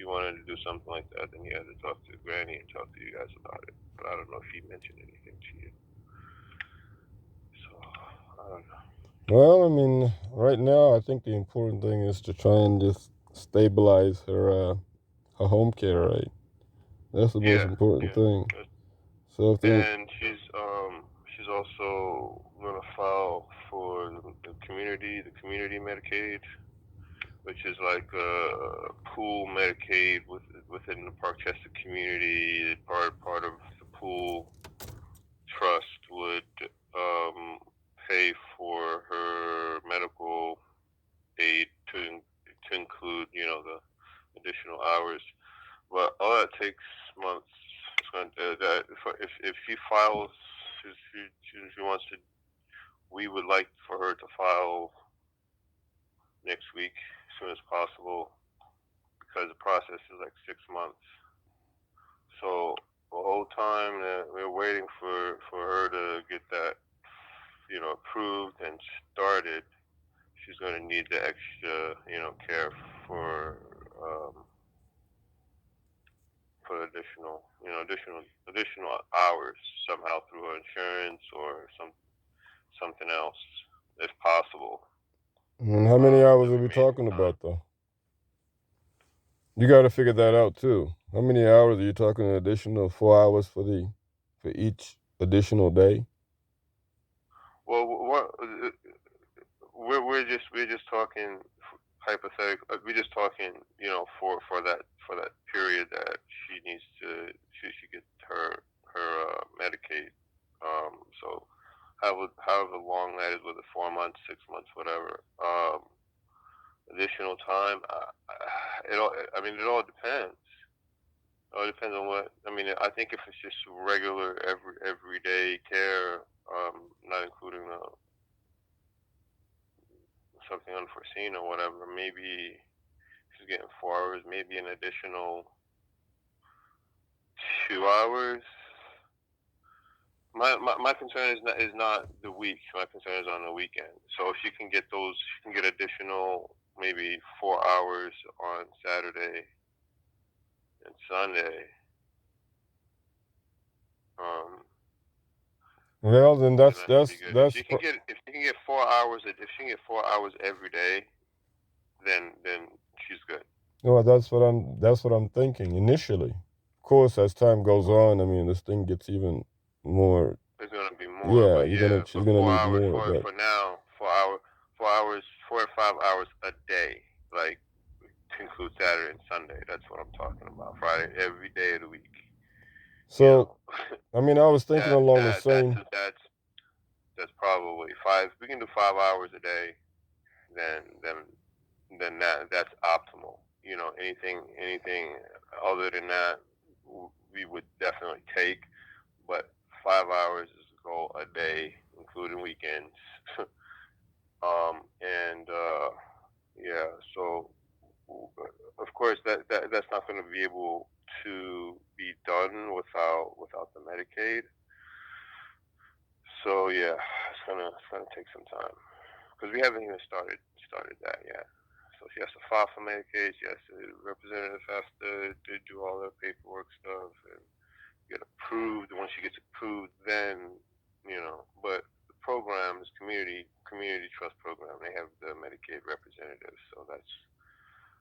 she wanted to do something like that, then you had to talk to Granny and talk to you guys about it. But I don't know if she mentioned anything to you. So I don't know. Well, I mean, right now, I think the important thing is to try and just stabilize her home care, right? That's the most Yeah, important yeah. thing. So if they, And she's also gonna file for the community Medicaid, which is like a pool Medicaid within the Parkchester community. Part of the pool trust would um, pay for her medical aid to include, the additional hours. But all that takes months. It's going to, that if she files, she wants to. We would like for her to file next week as soon as possible because the process is like 6 months. So the whole time that we're waiting for her to get that, approved and started, she's going to need the extra, care for um, for additional hours somehow through her insurance or something else, if possible. I mean, how many hours The are we remaining talking time. about, though? You got to figure that out too. How many hours are you talking? An additional 4 hours for each additional day? Well, we're just talking hypothetical. We're just talking, for that period that she gets her Medicaid. So however long that is, whether 4 months, 6 months, whatever. Additional time. It all. I mean, it all depends. It all depends on what. I mean, I think if it's just regular everyday care, not including something unforeseen or whatever, maybe she's getting 4 hours, maybe an additional 2 hours. My concern is not the week. My concern is on the weekend. So if she can get additional maybe 4 hours on Saturday and Sunday. Um, Well, then then that should be good. If that's she can get 4 hours, every day, then she's good. no, that's what I'm thinking initially. Of course, as time goes on, I mean, this thing gets even more. There's gonna be more, Yeah, but yeah, she's but gonna four need hours more, for but for now, 4 hours, 4 to 5 hours a day, like to include Saturday and Sunday. That's what I'm talking about. Friday, every day of the week. You so know, I mean, I was thinking that along the that that's same. that's that's probably five. We can do 5 hours a day. Then then then that's optimal. Anything other than that, we would definitely take. But 5 hours is the goal a day, including weekends. And yeah, so of course that's not going to be able to be done without the Medicaid. So yeah, it's gonna take some time because we haven't even started that yet. So she has to file for Medicaid. She has to representative has to do all the paperwork stuff and get approved. And once she gets approved, then But the program is community trust program. They have the Medicaid representatives, so that's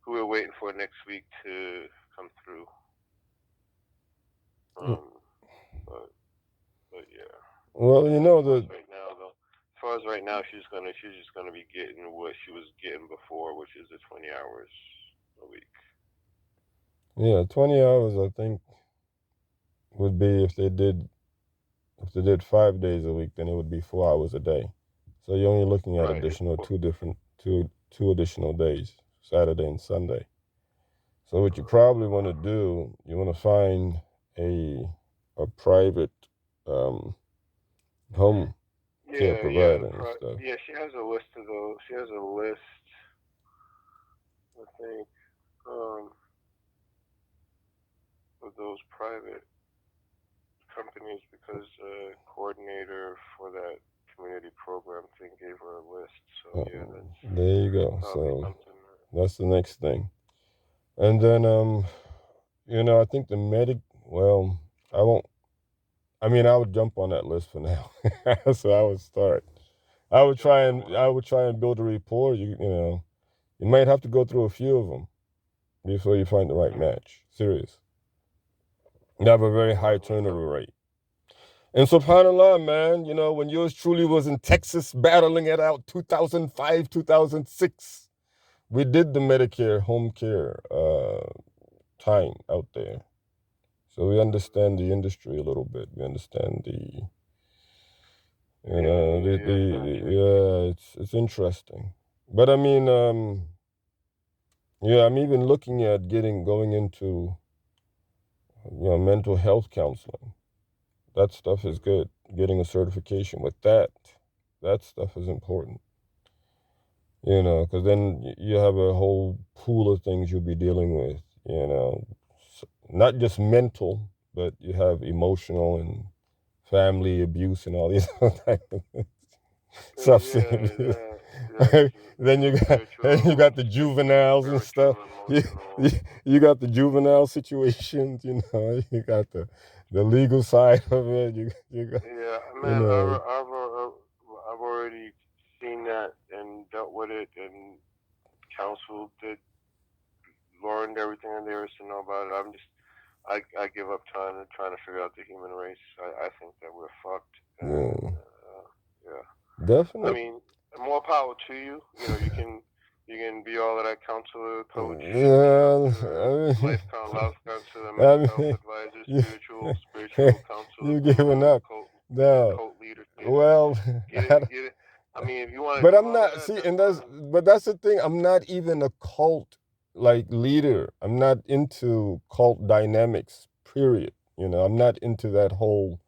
who we're waiting for next week to come through. Um, but yeah. Well, And you as know far as the right now, though, as far as right now, she's just gonna be getting what she was getting before, which is the 20 hours a week. yeah 20 hours. I think would be if they did 5 days a week, then it would be 4 hours a day. So you're only looking at Right. additional two additional days, Saturday and Sunday. So what you probably want to do, you want to find a a private um, home care Yeah, yeah, provider and stuff. yeah. She has a list of those. She has a list, I think, um, of those private companies because the coordinator for that community program thing gave her a list. So yeah, that's There you go. probably So something. that's the next thing. And then I think the medic. Well, I won't. I mean, I would jump on that list for now. So I would start. I would try and build a rapport. You might have to go through a few of them before you find the right match. Serious. You have a very high turnover rate. And subhanAllah, man, when yours truly was in Texas battling it out 2005, 2006, we did the Medicare home care time out there. So we understand the industry a little bit. We understand yeah, it's interesting. But I mean, yeah, I'm even looking at going into, mental health counseling. That stuff is good. Getting a certification with that stuff is important. Because then you have a whole pool of things you'll be dealing with. Not just mental, but you have emotional and family abuse and all these other type of substance abuse. Then you got the juveniles and stuff. You, you, you got the juvenile situations. You got the legal side of it. You got Yeah, you man, know. I've already seen that and dealt with it and counseled it, learned everything there is to know about it. I give up trying to figure out the human race. I think that we're fucked, and Yeah, yeah. I definitely. mean, more power to you. You can be all of that counselor, coach, Yeah, life counselor, I mental health mean, advisor, you, spiritual counselor, you giving guru, up. No, cult leadership. well, Get it. I mean, if you want to but do I'm all of not. that, See, that's and fine. that's the thing. I'm not even a cult like leader. I'm not into cult dynamics. Period. I'm not into that whole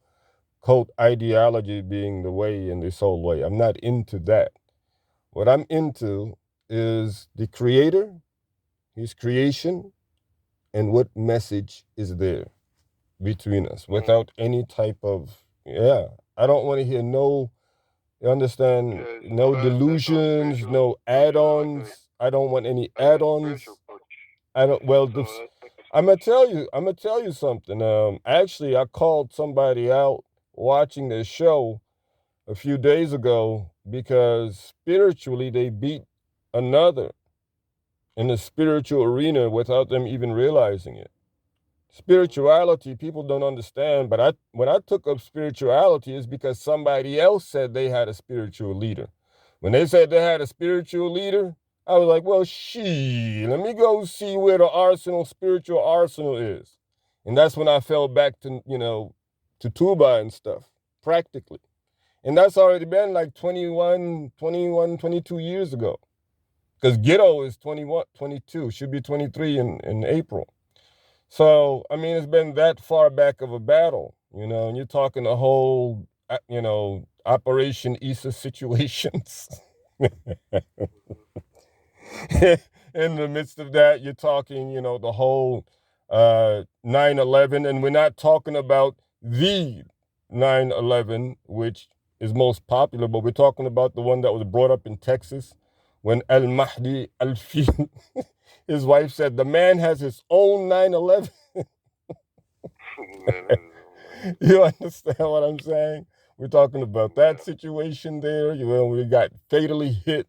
cult ideology being the way and the sole way. I'm not into that. What I'm into is the creator, his creation, and what message is there between us Mm. without any type of, yeah. I don't want to hear no, you understand, Yeah, no that's all delusions, no add-ons. I don't want any like a spiritual add-ons. coach. I don't, well, So that's like a I'm gonna tell you something. Actually, I called somebody out watching this show a few days ago because spiritually they beat another in the spiritual arena without them even realizing it. Spirituality, people don't understand, but when I took up spirituality is because somebody else said they had a spiritual leader. When they said they had a spiritual leader, I was like, well, let me go see where the spiritual arsenal is. And that's when I fell back to Tuba and stuff, practically. And that's already been like 22 years ago. Because Ghetto is 21, 22, should be 23 in April. So, I mean, it's been that far back of a battle, and you're talking the whole, Operation Issa situations. In the midst of that, you're talking, the whole 9/11, and we're not talking about the 9/11, which is most popular, but we're talking about the one that was brought up in Texas when Al Mahdi Al Fil, his wife said, the man has his own 9/11. You understand what I'm saying? We're talking about that situation there. We got fatally hit.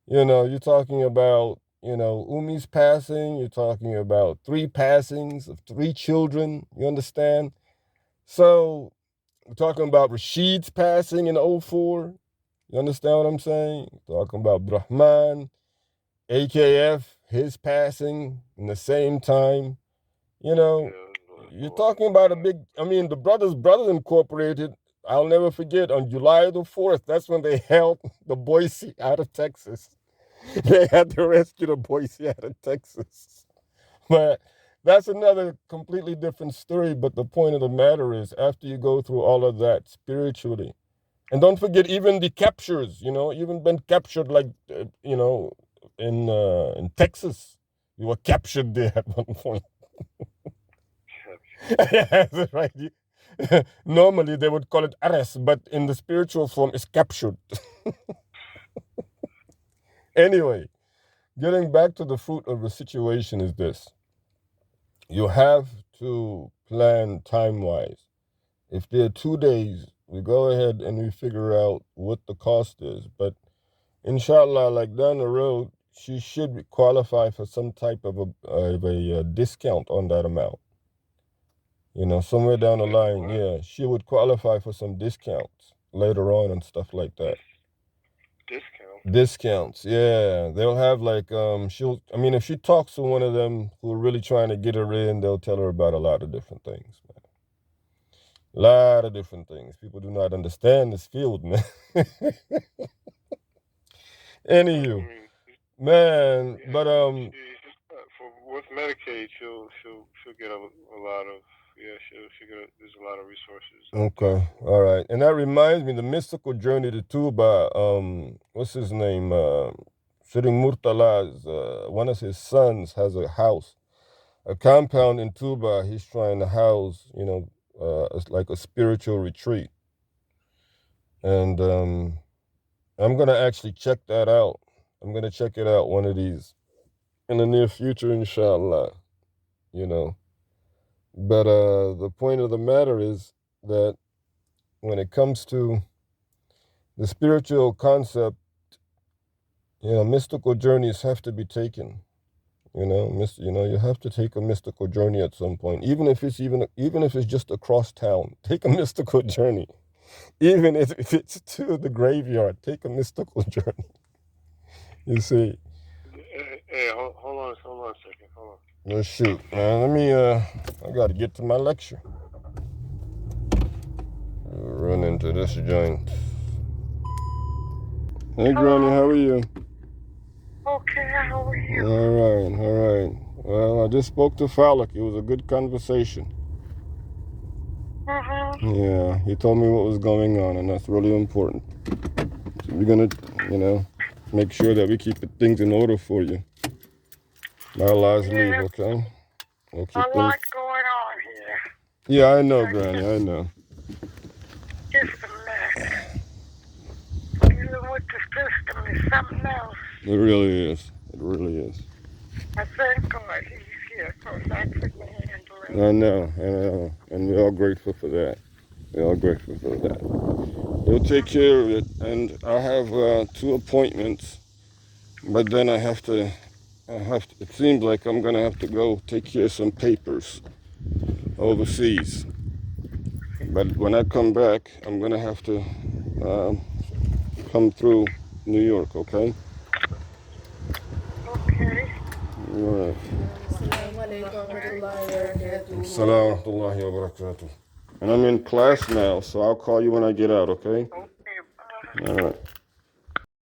You're talking about, Umi's passing. You're talking about 3 passings of 3 children. You understand? So we're talking about Rashid's passing in '04. You understand what I'm saying? Talking about Brahman, AKF, his passing in the same time. You know, you're talking about a big, I mean, the Brothers Incorporated, I'll never forget, on July the 4th, that's when they held the Boise out of Texas. They had to rescue the Boise out of Texas. But that's another completely different story. But the point of the matter is, after you go through all of that spiritually, and don't forget, even the captures, even been captured, like, in Texas, you were captured there at one point. That's right. Normally they would call it arrest, but in the spiritual form, it's captured. Anyway, getting back to the fruit of the situation is this. You have to plan time-wise. If there are 2 days, we go ahead and we figure out what the cost is. But inshallah, like down the road, she should qualify for some type of a discount on that amount. You know, somewhere down the line, yeah, she would qualify for some discounts later on and stuff like that. Discounts, yeah. They'll have like I mean, if she talks to one of them who are really trying to get her in, they'll tell her about a lot of different things, man. A lot of different things. People do not understand this field, man. Anywho, man, but with Medicaid, she'll get a lot of she'll get there's a lot of resources. Okay, all right, and that reminds me, the mystical journey to Tuba. What's his name? Sitting Murtala's one of his sons has a house, a compound in Tuba. He's trying to house, you know, it's like a spiritual retreat, and I'm gonna actually check that out. I'm gonna check it out one of these in the near future, inshallah. You know, but the point of the matter is that when it comes to the spiritual concept, you know, mystical journeys have to be taken. You know, you have to take a mystical journey at some point, even if it's just across town. Take a mystical journey, even if it's to the graveyard. Take a mystical journey. You see. Hey, hold on a second. Hold on. Well, shoot, man. Let me. I got to get to my lecture. Run into this joint. Hey, Granny, how are you? Okay, how are you? All right. Well, I just spoke to Falak. It was a good conversation. Yeah, he told me what was going on, and that's really important. So we're gonna, you know, make sure that we keep things in order for you. My Allah's leave, okay? We'll keep a lot going on here. Yeah, I know, Granny, I know. Just a mess. Dealing with the system is something else. It really is. It really is. I thank God he's here, so that's what we're handling. I know. And we're all grateful for that. We're all grateful for that. We'll take care of it. And I have 2 appointments, but then I have to, it seems like I'm going to have to go take care of some papers overseas. But when I come back, I'm going to have to come through New York, okay? Okay. All right. Assalamu alaikum wa barakatuh. And I'm in class now, so I'll call you when I get out, okay? Okay, bye. All right.